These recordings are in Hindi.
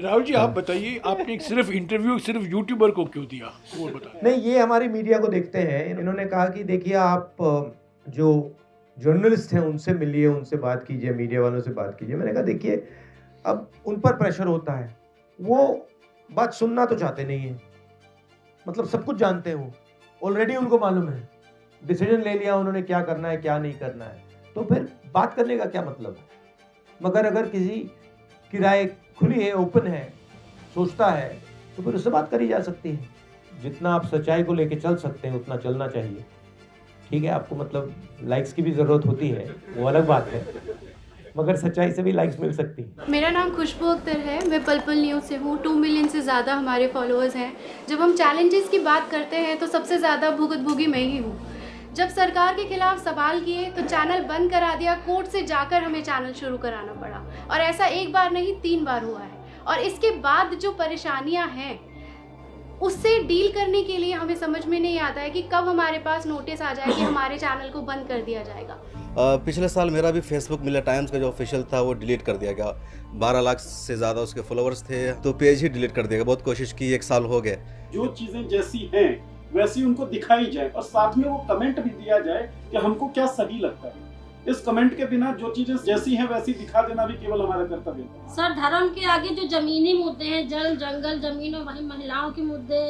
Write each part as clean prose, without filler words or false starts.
राहुल जी आप बताइए, आपने सिर्फ इंटरव्यू सिर्फ यूट्यूबर को क्यों दिया, वो बताइए। नहीं, ये हमारी मीडिया को देखते हैं। इन्होंने कहा कि देखिए आप जो जर्नलिस्ट हैं उनसे मिलिए, उनसे बात कीजिए, मीडिया वालों से बात कीजिए। मैंने कहा देखिए अब उन पर प्रेशर होता है, वो बात सुनना तो चाहते नहीं है। मतलब सब कुछ जानते हैं वो, ऑलरेडी उनको मालूम है, डिसीजन ले लिया उन्होंने क्या करना है क्या नहीं करना है, तो फिर बात करने का क्या मतलब है। मगर अगर किसी की राय खुली है, ओपन है, सोचता है, तो फिर उससे बात करी जा सकती है। जितना आप सच्चाई को लेके चल सकते हैं उतना चलना चाहिए। ठीक है, आपको मतलब लाइक्स की भी ज़रूरत होती है, वो अलग बात है, मगर सच्चाई से भी लाइक्स मिल सकती है। मेरा नाम खुशबू अख्तर है, मैं पल पल न्यूज़ से हूँ। 2 मिलियन से ज़्यादा हमारे फॉलोअर्स हैं। जब हम चैलेंजेस की बात करते हैं तो सबसे ज़्यादा भुगतभोगी मैं ही हूँ। जब सरकार के खिलाफ सवाल किए तो चैनल बंद करा दिया, कोर्ट से जाकर हमें चैनल शुरू कराना पड़ा, और ऐसा एक बार नहीं 3 बार हुआ है। और इसके बाद जो परेशानियाँ हैं उससे डील करने के लिए हमें समझ में नहीं आता है कि कब हमारे पास नोटिस आ जाए कि हमारे चैनल को बंद कर दिया जाएगा। पिछले साल मेरा भी फेसबुक मिला टाइम्स का जो ऑफिशियल था वो डिलीट कर दिया गया। 12 लाख से ज़्यादा उसके फॉलोअर्स थे, तो पेज ही डिलीट कर दिया गया। बहुत कोशिश की, 1 साल हो गए। जो चीज़ें जैसी हैं वैसी उनको दिखाई जाए और साथ में वो कमेंट भी दिया जाए कि हमको क्या सही लगता है। इस कमेंट के बिना जो चीजें जैसी हैं वैसी दिखा देना भी केवल हमारा कर्तव्य है। सर, धर्म के आगे जो जमीनी मुद्दे हैं, जल जंगल जमीन और वही महिलाओं के मुद्दे,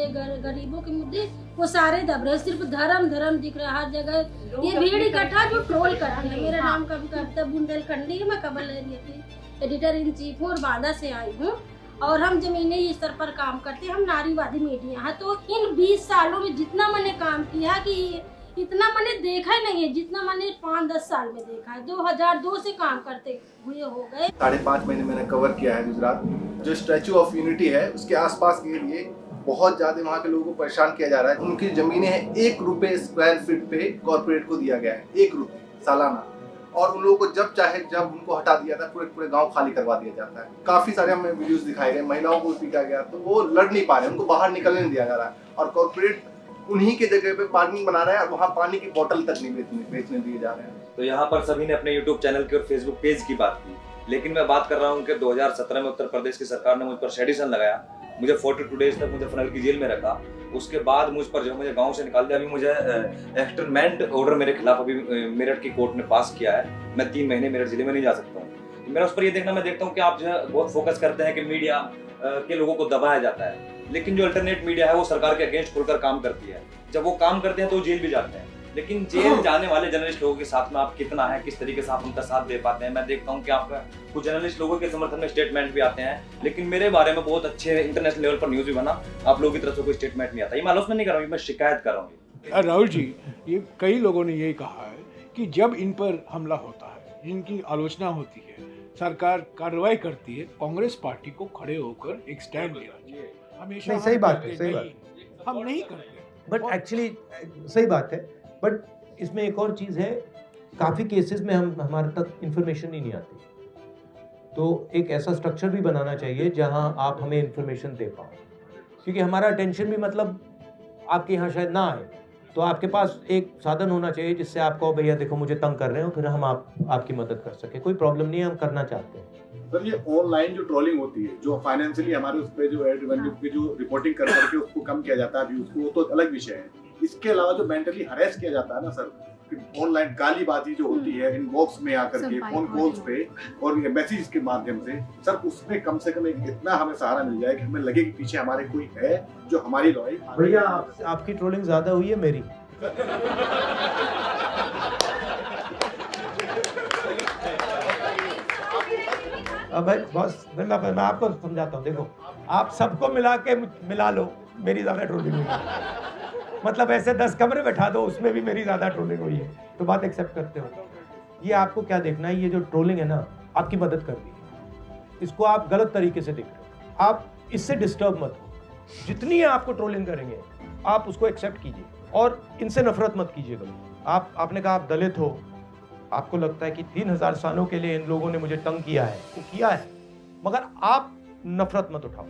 गरीबों के मुद्दे, वो सारे दब रहे। सिर्फ धर्म धर्म दिख रहा है हर जगह। ये भीड़ इकट्ठा जो ट्रोल करती है। मेरा नाम कविता बुंदेलखंडी है, मैं कबल एरिया की एडिटर इन चीफ हूँ और बांदा से आई हूँ, और हम जमीनी स्तर पर काम करते हैं। हम नारीवादी मीडिया है। तो इन 20 सालों में जितना मैंने काम किया कि इतना मैंने देखा ही नहीं है जितना मैंने 5-10 साल में देखा है। 2002 से काम करते हुए हो गए। 5.5 महीने मैंने कवर किया है गुजरात। जो स्टैचू ऑफ यूनिटी है उसके आसपास के लिए बहुत ज्यादा वहाँ के लोगों को परेशान किया जा रहा है। उनकी जमीनें हैं 1 रुपए स्क्वायर फीट पे कॉर्पोरेट को दिया गया है, 1 रुपए सालाना। और उन लोगों को जब चाहे जब उनको हटा दिया था, पूरे गांव खाली करवा दिया जाता है। काफी सारे हमें वीडियोस दिखाए गए, महिलाओं को पीटा गया, तो वो लड़ नहीं पा रहे, उनको बाहर निकलने नहीं दिया जा रहा है। और कॉर्पोरेट उन्हीं के जगह पे पार्किंग बना रहा है और वहाँ पानी की बोतल तक नहीं बेचने दिए जा रहे हैं। तो यहाँ पर सभी ने अपने यूट्यूब चैनल की और फेसबुक पेज की बात की, लेकिन मैं बात कर रहा हूँ कि 2017 में उत्तर प्रदेश की सरकार ने मुझ पर सेडिशन लगाया। मुझे 42 डेज तक मुझे फनल की जेल में रखा। उसके बाद मुझ पर जो मुझे गांव से निकाल दिया। अभी मुझे एक्सटर्नमेंट ऑर्डर मेरे खिलाफ अभी मेरठ की कोर्ट ने पास किया है। मैं 3 महीने मेरठ जिले में नहीं जा सकता हूँ। मेरा उस पर ये देखना, मैं देखता हूँ कि आप जो है बहुत फोकस करते हैं कि मीडिया के लोगों को दबाया जाता है, लेकिन जो अल्टरनेट मीडिया है वो सरकार के अगेंस्ट खुलकर काम करती है। जब वो काम करते हैं तो जेल भी जाते हैं, लेकिन जेल जाने वाले जर्नलिस्ट लोगों के साथ में आप कितना है, किस तरीके से आप उनका साथ दे पाते हैं। मैं देखता हूँ कि आपका कुछ जर्नलिस्ट लोगों के समर्थन में स्टेटमेंट भी आते हैं, लेकिन मेरे बारे में बहुत अच्छे इंटरनेशनल लेवल पर न्यूज भी बना, आप लोगों की तरफ से कोई स्टेटमेंट नहीं आता। ये मैं आलोचना नहीं कर रहा हूँ, मैं शिकायत कर रहा हूँ। राहुल जी, ये कई लोगों ने यही कहा है कि जब इन पर हमला होता है, जिनकी आलोचना होती है, सरकार कार्रवाई करती है, कांग्रेस पार्टी को खड़े होकर एक स्टैंड लेना चाहिए। हमेशा नहीं, सही बात है, सही बात। हम नहीं करते, बट एक्चुअली सही बात है। बट इसमें एक और चीज़ है, काफ़ी केसेस में हमारे तक इन्फॉर्मेशन ही नहीं आती, तो एक ऐसा स्ट्रक्चर भी बनाना चाहिए जहां आप हमें इन्फॉर्मेशन दे पाओ, क्योंकि हमारा अटेंशन भी मतलब आपके यहाँ शायद ना आए, तो आपके पास एक साधन होना चाहिए जिससे आप कहो भैया देखो मुझे तंग कर रहे हो, फिर हम आपकी मदद कर सके। कोई प्रॉब्लम नहीं है, हम करना चाहते हैं। सर, ये ऑनलाइन जो ट्रोलिंग होती है, जो फाइनेंशियली हमारे उस पे जो एड रेवेन्यू की जो रिपोर्टिंग कर करके उसको कम किया जाता है व्यूज को, वो तो अलग विषय है। इसके अलावा जो मेंटली हरेस किया जाता है ना सर, ऑनलाइन गालीबाजी जो होती है इनबॉक्स में आकर के, फोन कॉल्स पे और मैसेज के माध्यम से, सर उसमें कम से कम एक इतना हमें सहारा मिल जाए कि हमें लगे कि पीछे हमारे कोई है जो हमारी लड़ाई। भैया आपकी ट्रोलिंग ज्यादा हुई है मेरी। अब भाई बस मैं आपको समझाता हूँ। देखो, आप सबको मिला लो, मेरी ज्यादा ट्रोलिंग हुई है। मतलब ऐसे 10 कमरे बैठा दो, उसमें भी मेरी ज्यादा ट्रोलिंग हुई है, तो बात एक्सेप्ट करते हो। ये आपको क्या देखना है, ये जो ट्रोलिंग है ना, आपकी मदद कर रही है। इसको आप गलत तरीके से देख रहे हो, आप इससे डिस्टर्ब मत हो। जितनी आपको ट्रोलिंग करेंगे आप उसको एक्सेप्ट कीजिए और इनसे नफरत मत कीजिए कभी। आपने कहा आप दलित हो, आपको लगता है कि 3000 सालों के लिए इन लोगों ने मुझे तंग किया है, वो किया है, मगर आप नफरत मत उठाओ।